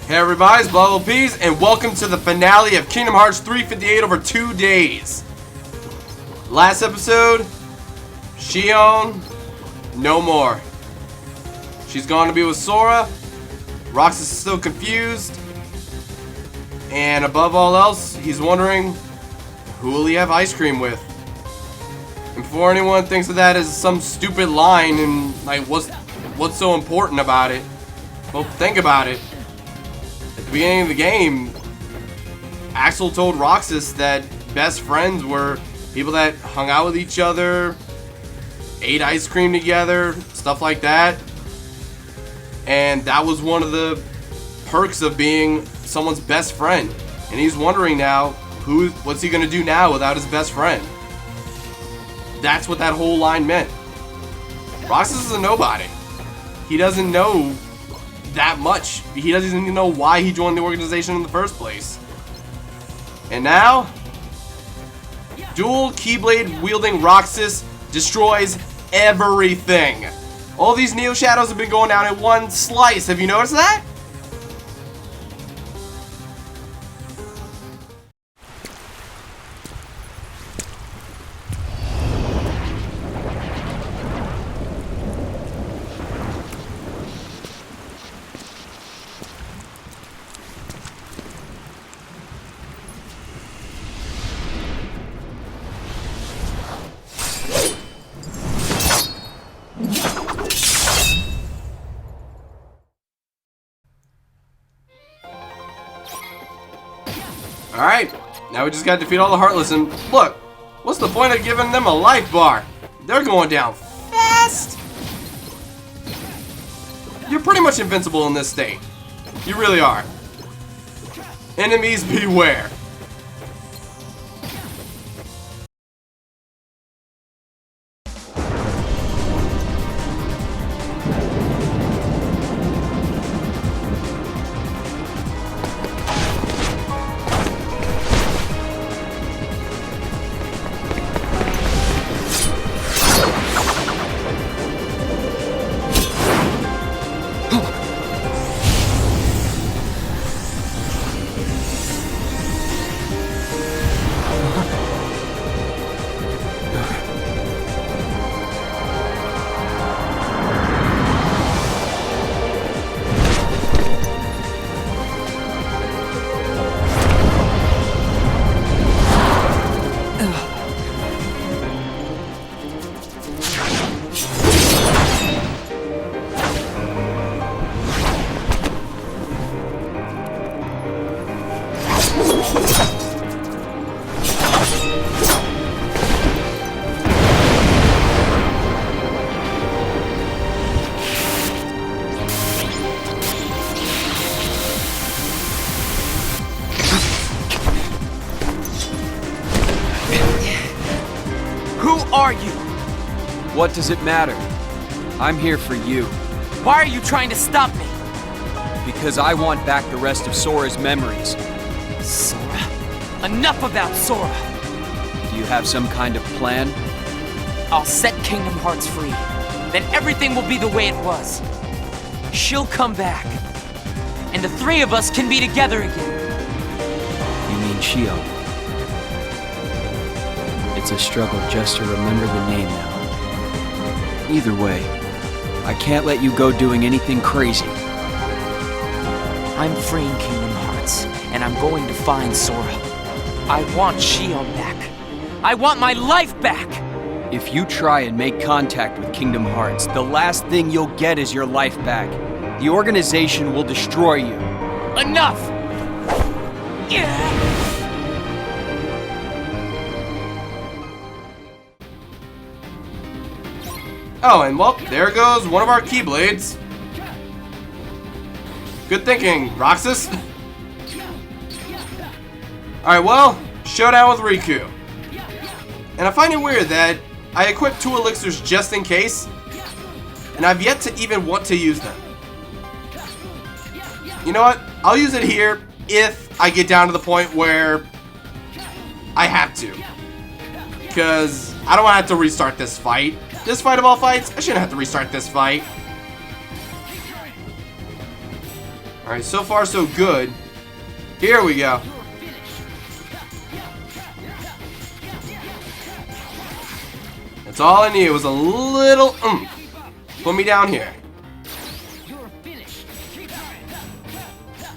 Hey everybody, it's BONDofGAMES, and welcome to the finale of Kingdom Hearts 358 over 2 days. Last episode, Xion, no more. She's gone to be with Sora. Roxas is still confused. And above all else, he's wondering, who will he have ice cream with? And before anyone thinks of that as some stupid line and like what's so important about it, well, think about it. At the beginning of the game, Axel told Roxas that best friends were people that hung out with each other, ate ice cream together, stuff like that. And that was one of the perks of being someone's best friend. And he's wondering now, what's he gonna do now without his best friend? That's what that whole line meant. Roxas is a nobody. He doesn't know that much. He doesn't even know why he joined the organization in the first place. And now, dual Keyblade wielding Roxas destroys everything. All these Neo Shadows have been going down in one slice. Have you noticed that? Alright, now we just gotta defeat all the Heartless, and look, what's the point of giving them a life bar? They're going down fast! You're pretty much invincible in this state. You really are. Enemies beware. Are you? What does it matter? I'm here for you. Why are you trying to stop me? Because I want back the rest of Sora's memories. Sora? Enough about Sora! Do you have some kind of plan? I'll set Kingdom Hearts free. Then everything will be the way it was. She'll come back. And the three of us can be together again. You mean Xion? It's a struggle just to remember the name now. Either way, I can't let you go doing anything crazy. I'm freeing Kingdom Hearts, and I'm going to find Sora. I want Xion back. I want my life back! If you try and make contact with Kingdom Hearts, the last thing you'll get is your life back. The organization will destroy you. Enough! Yeah. Oh, and well, there goes one of our Keyblades. Good thinking, Roxas. Alright, well, showdown with Riku. And I find it weird that I equipped 2 elixirs just in case, and I've yet to even want to use them. You know what? I'll use it here if I get down to the point where I have to. Because I don't want to have to restart this fight. This fight of all fights, I shouldn't have to restart this fight. Alright, so far so good. Here we go. That's all I needed was a little Put me down here.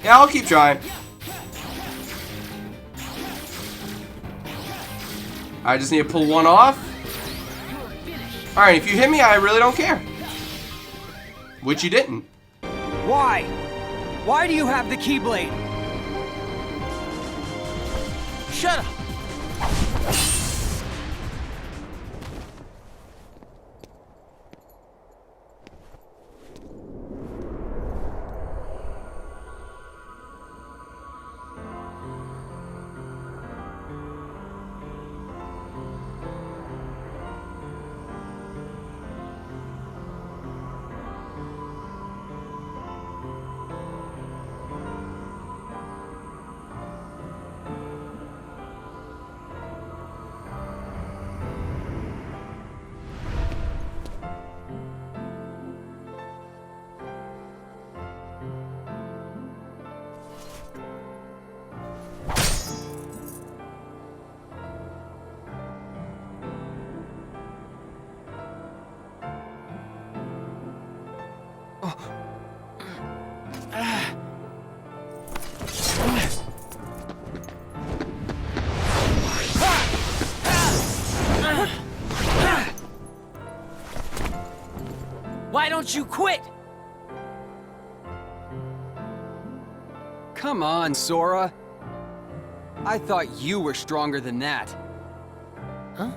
Yeah, I'll keep trying. I just need to pull one off. Alright, if you hit me, I really don't care. Which you didn't. Why? Why do you have the Keyblade? Shut up! Why don't you quit? Come on, Sora. I thought you were stronger than that. Huh?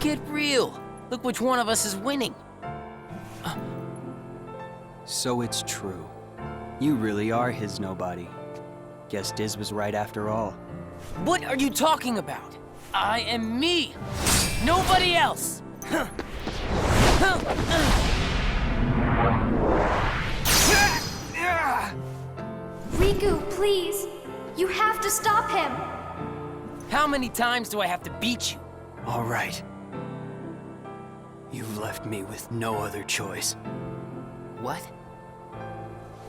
Get real. Look which one of us is winning. So it's true. You really are his nobody. Guess Diz was right after all. What are you talking about? I am me. Nobody else. Riku, please! You have to stop him! How many times do I have to beat you? All right. You've left me with no other choice. What?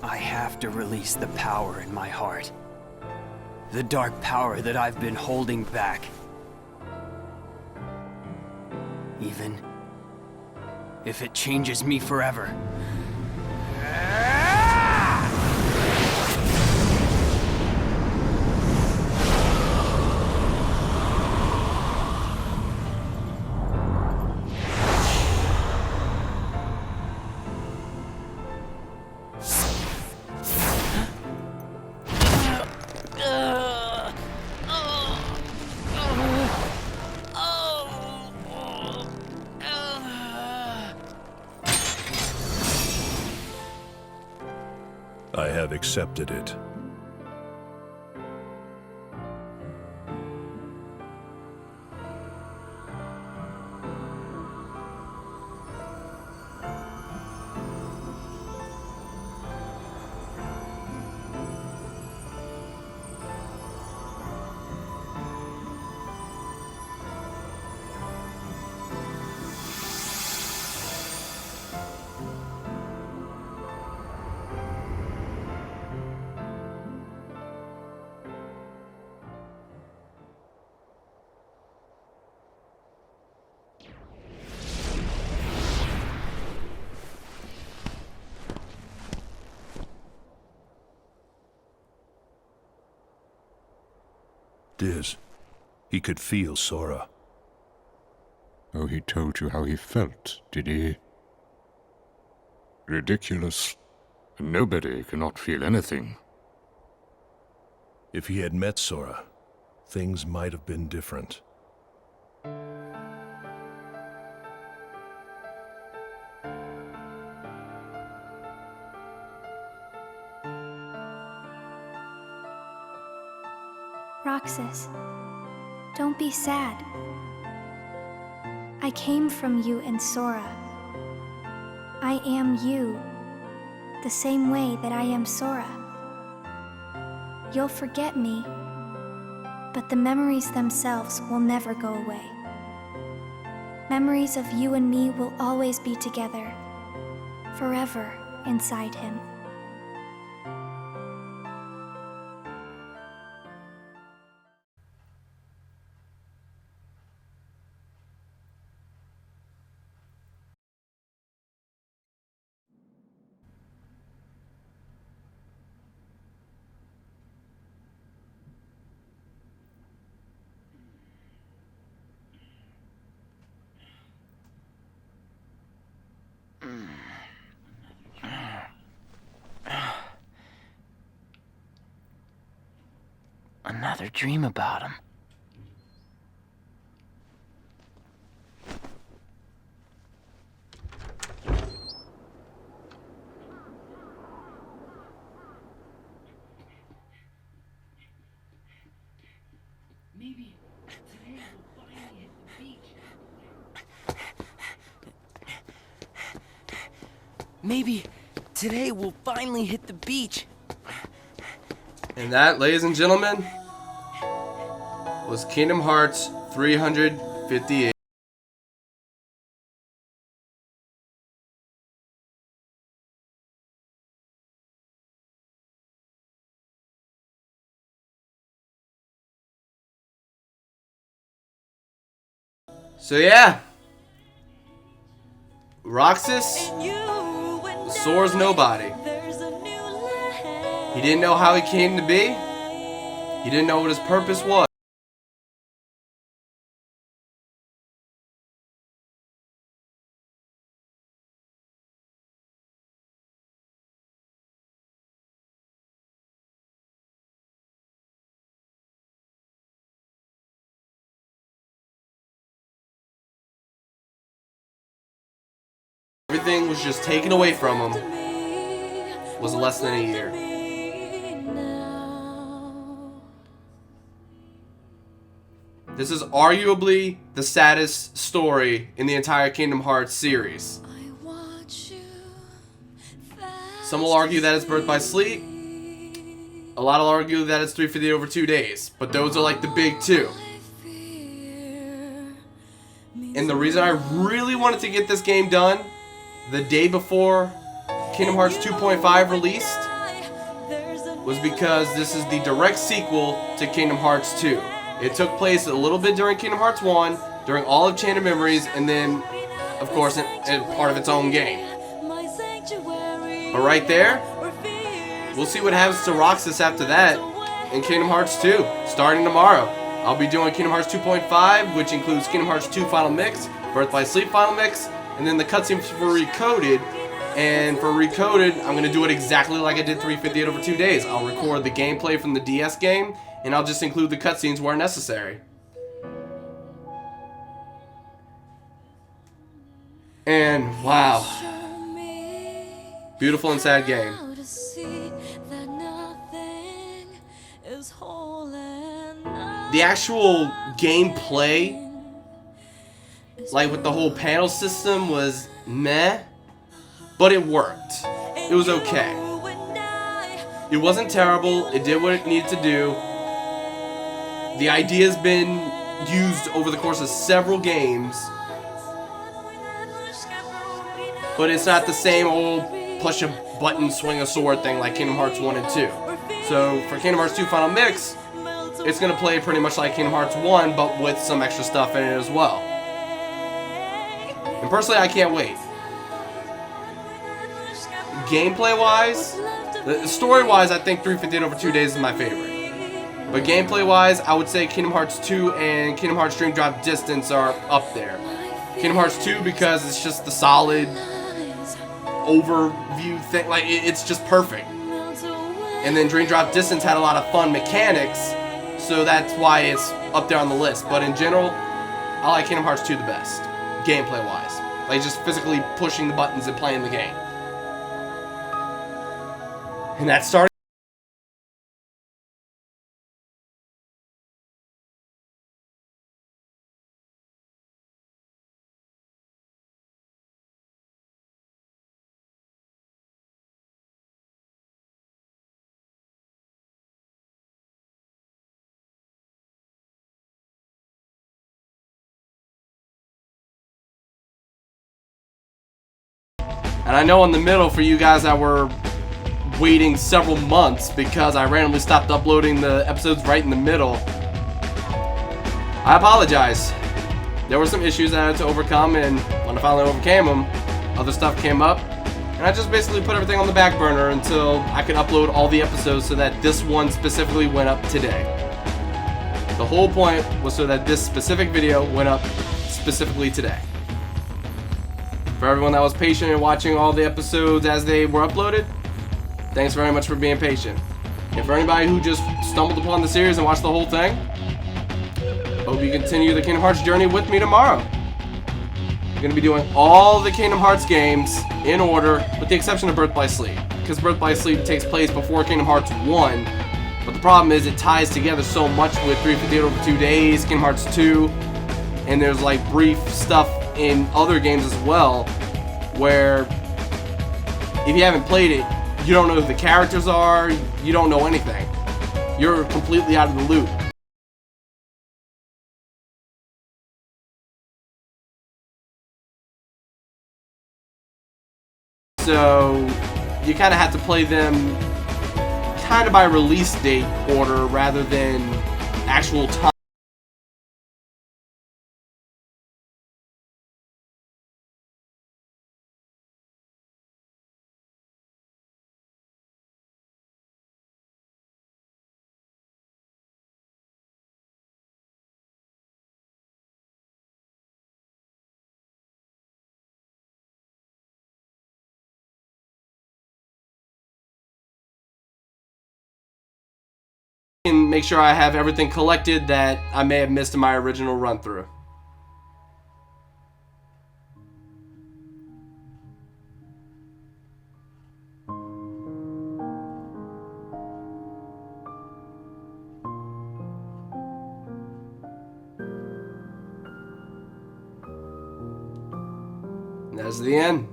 I have to release the power in my heart. The dark power that I've been holding back. Even if it changes me forever. I have accepted it. Diz, he could feel Sora. Oh, he told you how he felt, did he? Ridiculous. Nobody cannot feel anything. If he had met Sora, things might have been different. Roxas, don't be sad. I came from you and Sora. I am you, the same way that I am Sora. You'll forget me, but the memories themselves will never go away. Memories of you and me will always be together, forever inside him. Another dream about him. Maybe today we'll finally hit the beach. And that, ladies and gentlemen, was Kingdom Hearts 358. So yeah, Roxas, Sora's nobody. He didn't know how he came to be. He didn't know what his purpose was. Everything was just taken away from him. It was less than a year. This is arguably the saddest story in the entire Kingdom Hearts series. Some will argue that it's Birth by Sleep. A lot will argue that it's 358 over 2 days. But those are like the big two. And the reason I really wanted to get this game done the day before Kingdom Hearts 2.5 released was because this is the direct sequel to Kingdom Hearts 2. It took place a little bit during Kingdom Hearts 1, during all of Chain of Memories, and then, of course, in part of its own game. But right there, we'll see what happens to Roxas after that in Kingdom Hearts 2, starting tomorrow. I'll be doing Kingdom Hearts 2.5, which includes Kingdom Hearts 2 Final Mix, Birth by Sleep Final Mix, and then the cutscenes for Recoded. And for Recoded, I'm going to do it exactly like I did 358 over 2 days. I'll record the gameplay from the DS game, and I'll just include the cutscenes where necessary. And wow. Beautiful and sad game. The actual gameplay, like with the whole panel system, was meh, but it worked. It was okay. It wasn't terrible. It did what it needed to do. The idea's been used over the course of several games, but it's not the same old push a button, swing a sword thing like Kingdom Hearts 1 and 2. So for Kingdom Hearts 2 Final Mix, it's going to play pretty much like Kingdom Hearts 1, but with some extra stuff in it as well. And personally, I can't wait. Gameplay-wise, story-wise, I think 358 over 2 days is my favorite. But gameplay-wise, I would say Kingdom Hearts 2 and Kingdom Hearts Dream Drop Distance are up there. Kingdom Hearts 2 because it's just the solid overview thing, like it's just perfect. And then Dream Drop Distance had a lot of fun mechanics, so that's why it's up there on the list. But in general, I like Kingdom Hearts 2 the best, gameplay-wise. Like just physically pushing the buttons and playing the game. And that started. And I know in the middle, for you guys that were waiting several months because I randomly stopped uploading the episodes right in the middle, I apologize. There were some issues that I had to overcome, and when I finally overcame them, other stuff came up, and I just basically put everything on the back burner until I could upload all the episodes so that this one specifically went up today. The whole point was so that this specific video went up specifically today. For everyone that was patient in watching all the episodes as they were uploaded, thanks very much for being patient. And for anybody who just stumbled upon the series and watched the whole thing. Hope you continue the Kingdom Hearts journey with me tomorrow. I'm going to be doing all the Kingdom Hearts games in order, with the exception of Birth by Sleep. Because Birth by Sleep takes place before Kingdom Hearts 1. But the problem is it ties together so much with 358 over 2 days, Kingdom Hearts 2, and there's like brief stuff in other games as well, where if you haven't played it, you don't know who the characters are, you don't know anything. You're completely out of the loop. So you kind of have to play them kind of by release date order rather than actual time. And make sure I have everything collected that I may have missed in my original run through. And that's the end.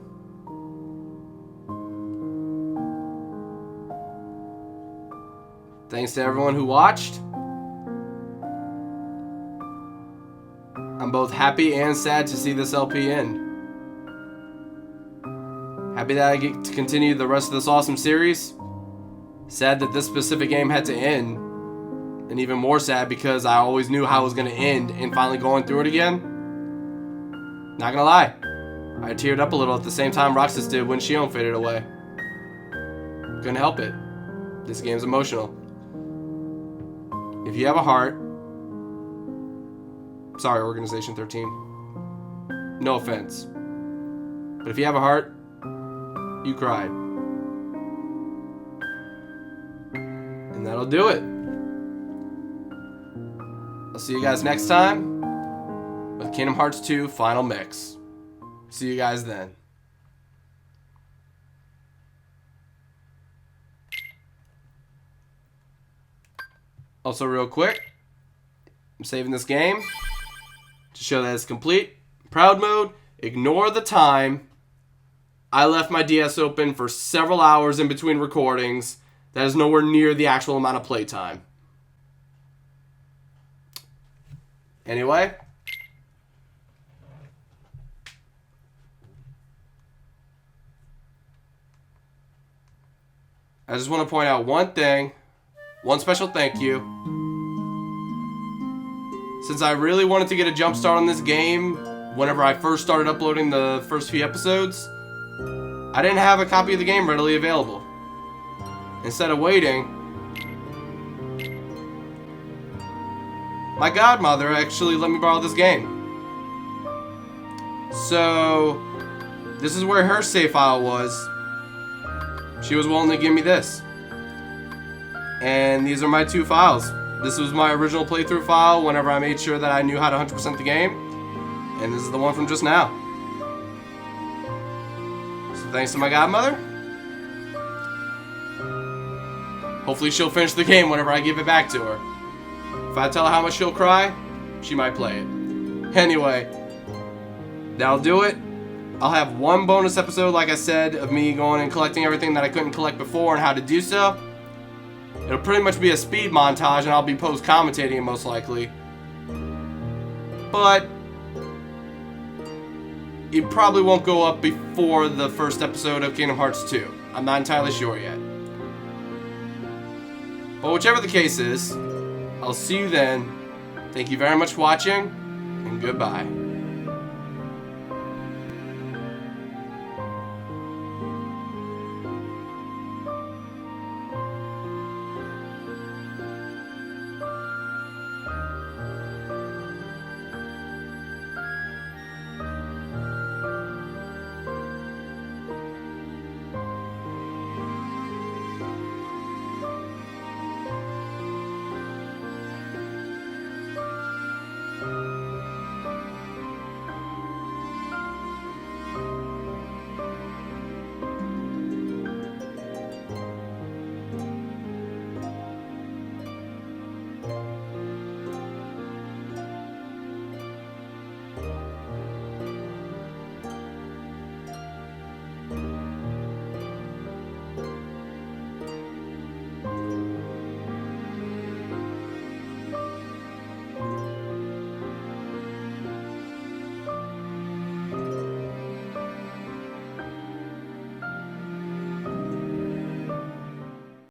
Thanks to everyone who watched. I'm both happy and sad to see this LP end. Happy that I get to continue the rest of this awesome series. Sad that this specific game had to end. And even more sad because I always knew how it was going to end, and finally going through it again. Not gonna lie, I teared up a little at the same time Roxas did when Shion faded away. Couldn't help it. This game's emotional. If you have a heart, sorry, Organization 13. No offense. But if you have a heart, you cried. And that'll do it. I'll see you guys next time with Kingdom Hearts 2 Final Mix. See you guys then. Also, real quick, I'm saving this game to show that it's complete. Proud mode, ignore the time. I left my DS open for several hours in between recordings. That is nowhere near the actual amount of playtime. Anyway. I just want to point out one thing. One special thank you. Since I really wanted to get a jump start on this game whenever I first started uploading the first few episodes, I didn't have a copy of the game readily available. Instead of waiting, my godmother actually let me borrow this game. So, this is where her save file was. She was willing to give me this. And these are my two files. This was my original playthrough file whenever I made sure that I knew how to 100% the game. And this is the one from just now. So thanks to my godmother. Hopefully she'll finish the game whenever I give it back to her. If I tell her how much she'll cry, she might play it. Anyway, that'll do it. I'll have one bonus episode, like I said, of me going and collecting everything that I couldn't collect before and how to do so. It'll pretty much be a speed montage, and I'll be post-commentating it most likely. But it probably won't go up before the first episode of Kingdom Hearts 2. I'm not entirely sure yet. But whichever the case is, I'll see you then. Thank you very much for watching, and goodbye.